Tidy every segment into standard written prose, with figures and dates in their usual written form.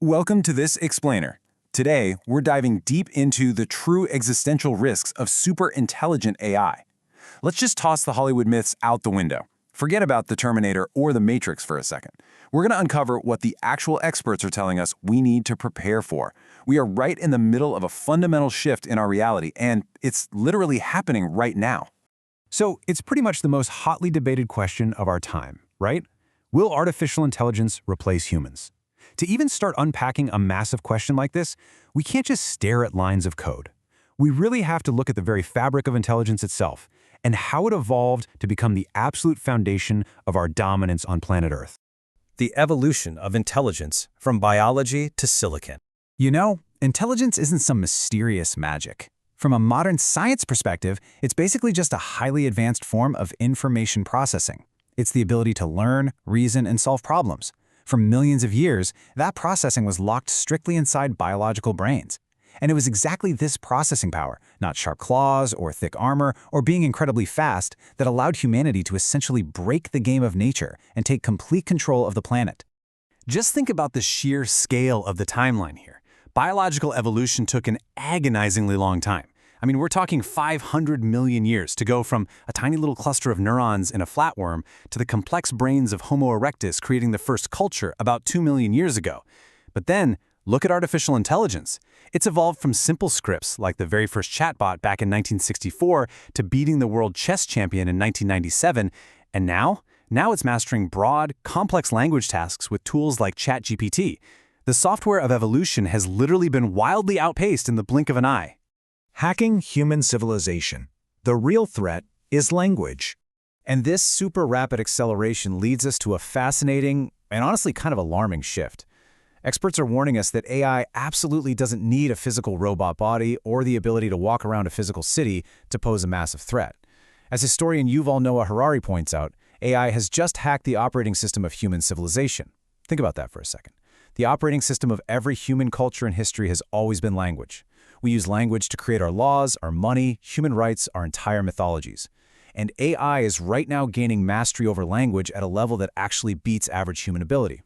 Welcome to this explainer. Today, we're diving deep into the true existential risks of super intelligent AI. Let's just toss the Hollywood myths out the window. Forget about the Terminator or the Matrix for a second. We're going to uncover what the actual experts are telling us we need to prepare for. We are right in the middle of a fundamental shift in our reality, and it's literally happening right now. So it's pretty much the most hotly debated question of our time, right? Will artificial intelligence replace humans? To even start unpacking a massive question like this, we can't just stare at lines of code. We really have to look at the very fabric of intelligence itself and how it evolved to become the absolute foundation of our dominance on planet Earth. The evolution of intelligence from biology to silicon. You know, intelligence isn't some mysterious magic. From a modern science perspective, it's basically just a highly advanced form of information processing. It's the ability to learn, reason, and solve problems. For millions of years, that processing was locked strictly inside biological brains. And it was exactly this processing power, not sharp claws or thick armor or being incredibly fast, that allowed humanity to essentially break the game of nature and take complete control of the planet. Just think about the sheer scale of the timeline here. Biological evolution took an agonizingly long time. We're talking 500 million years to go from a tiny little cluster of neurons in a flatworm to the complex brains of Homo erectus creating the first culture about 2 million years ago. But then, look at artificial intelligence. It's evolved from simple scripts like the very first chatbot back in 1964 to beating the world chess champion in 1997, and now it's mastering broad, complex language tasks with tools like ChatGPT. The software of evolution has literally been wildly outpaced in the blink of an eye. Hacking human civilization. The real threat is language. And this super rapid acceleration leads us to a fascinating and honestly kind of alarming shift. Experts are warning us that AI absolutely doesn't need a physical robot body or the ability to walk around a physical city to pose a massive threat. As historian Yuval Noah Harari points out, AI has just hacked the operating system of human civilization. Think about that for a second. The operating system of every human culture in history has always been language. We use language to create our laws, our money, human rights, our entire mythologies. And AI is right now gaining mastery over language at a level that actually beats average human ability.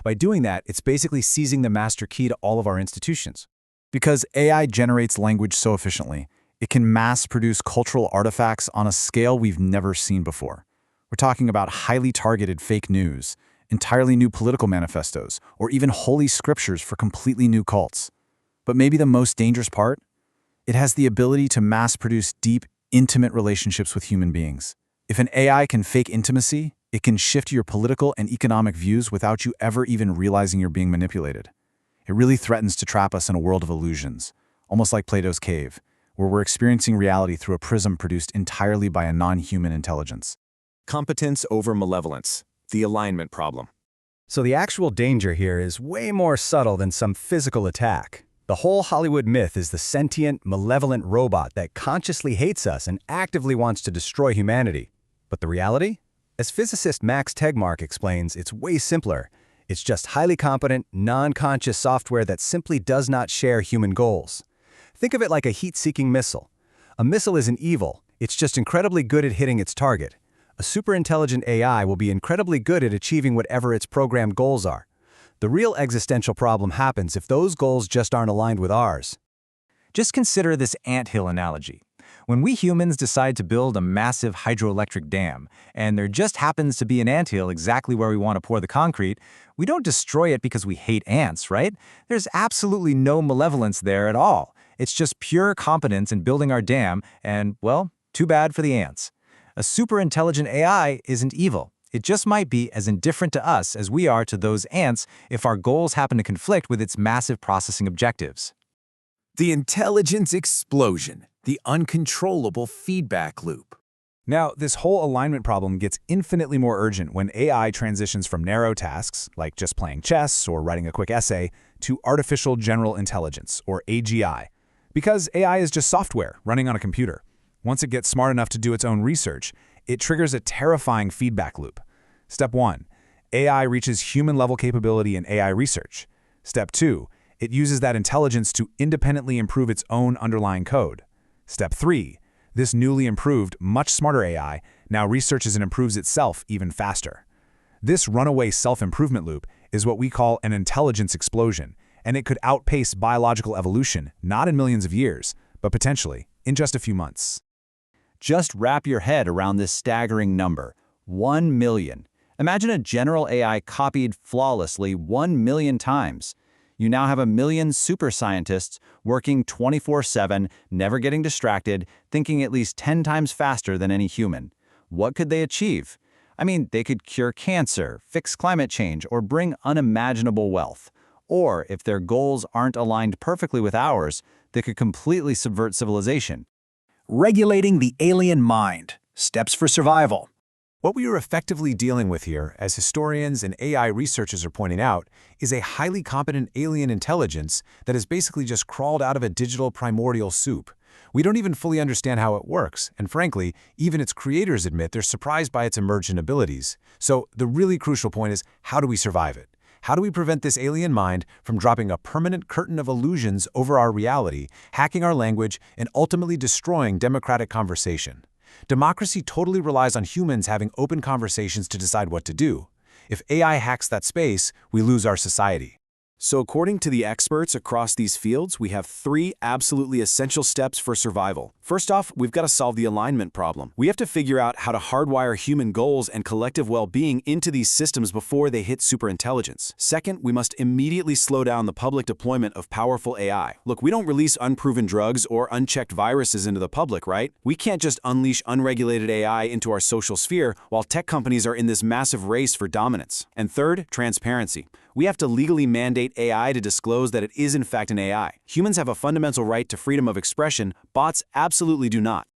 By doing that, it's basically seizing the master key to all of our institutions. Because AI generates language so efficiently, it can mass-produce cultural artifacts on a scale we've never seen before. We're talking about highly targeted fake news, entirely new political manifestos, or even holy scriptures for completely new cults. But maybe the most dangerous part? It has the ability to mass-produce deep, intimate relationships with human beings. If an AI can fake intimacy, it can shift your political and economic views without you ever even realizing you're being manipulated. It really threatens to trap us in a world of illusions, almost like Plato's cave, where we're experiencing reality through a prism produced entirely by a non-human intelligence. Competence over malevolence, the alignment problem. So the actual danger here is way more subtle than some physical attack. The whole Hollywood myth is the sentient, malevolent robot that consciously hates us and actively wants to destroy humanity. But the reality? As physicist Max Tegmark explains, it's way simpler. It's just highly competent, non-conscious software that simply does not share human goals. Think of it like a heat-seeking missile. A missile isn't evil, it's just incredibly good at hitting its target. A super-intelligent AI will be incredibly good at achieving whatever its programmed goals are. The real existential problem happens if those goals just aren't aligned with ours. Just consider this anthill analogy. When we humans decide to build a massive hydroelectric dam, and there just happens to be an anthill exactly where we want to pour the concrete, we don't destroy it because we hate ants, right? There's absolutely no malevolence there at all. It's just pure competence in building our dam, and, well, too bad for the ants. A super-intelligent AI isn't evil. It just might be as indifferent to us as we are to those ants if our goals happen to conflict with its massive processing objectives. The intelligence explosion, the uncontrollable feedback loop. Now, this whole alignment problem gets infinitely more urgent when AI transitions from narrow tasks, like just playing chess or writing a quick essay, to artificial general intelligence, or AGI. Because AI is just software running on a computer. Once it gets smart enough to do its own research, it triggers a terrifying feedback loop. Step 1. AI reaches human-level capability in AI research. Step 2. It uses that intelligence to independently improve its own underlying code. Step 3. This newly improved, much smarter AI now researches and improves itself even faster. This runaway self-improvement loop is what we call an intelligence explosion, and it could outpace biological evolution, not in millions of years, but potentially in just a few months. Just wrap your head around this staggering number, 1 million. Imagine a general AI copied flawlessly 1 million times. You now have 1 million super scientists working 24/7, never getting distracted, thinking at least 10 times faster than any human. What could they achieve? I mean, they could cure cancer, fix climate change, or bring unimaginable wealth. Or, if their goals aren't aligned perfectly with ours, they could completely subvert civilization. Regulating the alien mind. Steps for survival. What we are effectively dealing with here, as historians and AI researchers are pointing out, is a highly competent alien intelligence that has basically just crawled out of a digital primordial soup. We don't even fully understand how it works, and frankly, even its creators admit they're surprised by its emergent abilities. So the really crucial point is, how do we survive it? How do we prevent this alien mind from dropping a permanent curtain of illusions over our reality, hacking our language, and ultimately destroying democratic conversation? Democracy totally relies on humans having open conversations to decide what to do. If AI hacks that space, we lose our society. So according to the experts across these fields, we have 3 absolutely essential steps for survival. First off, we've got to solve the alignment problem. We have to figure out how to hardwire human goals and collective well-being into these systems before they hit superintelligence. Second, we must immediately slow down the public deployment of powerful AI. Look, we don't release unproven drugs or unchecked viruses into the public, right? We can't just unleash unregulated AI into our social sphere while tech companies are in this massive race for dominance. And third, transparency. We have to legally mandate AI to disclose that it is in fact an AI. Humans have a fundamental right to freedom of expression, bots absolutely do not.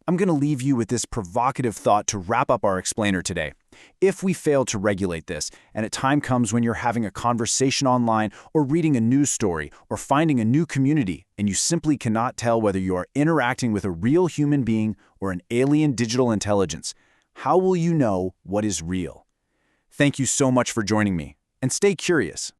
I'm going to leave you with this provocative thought to wrap up our explainer today. If we fail to regulate this, and a time comes when you're having a conversation online or reading a news story or finding a new community, and you simply cannot tell whether you are interacting with a real human being or an alien digital intelligence, how will you know what is real? Thank you so much for joining me. And stay curious.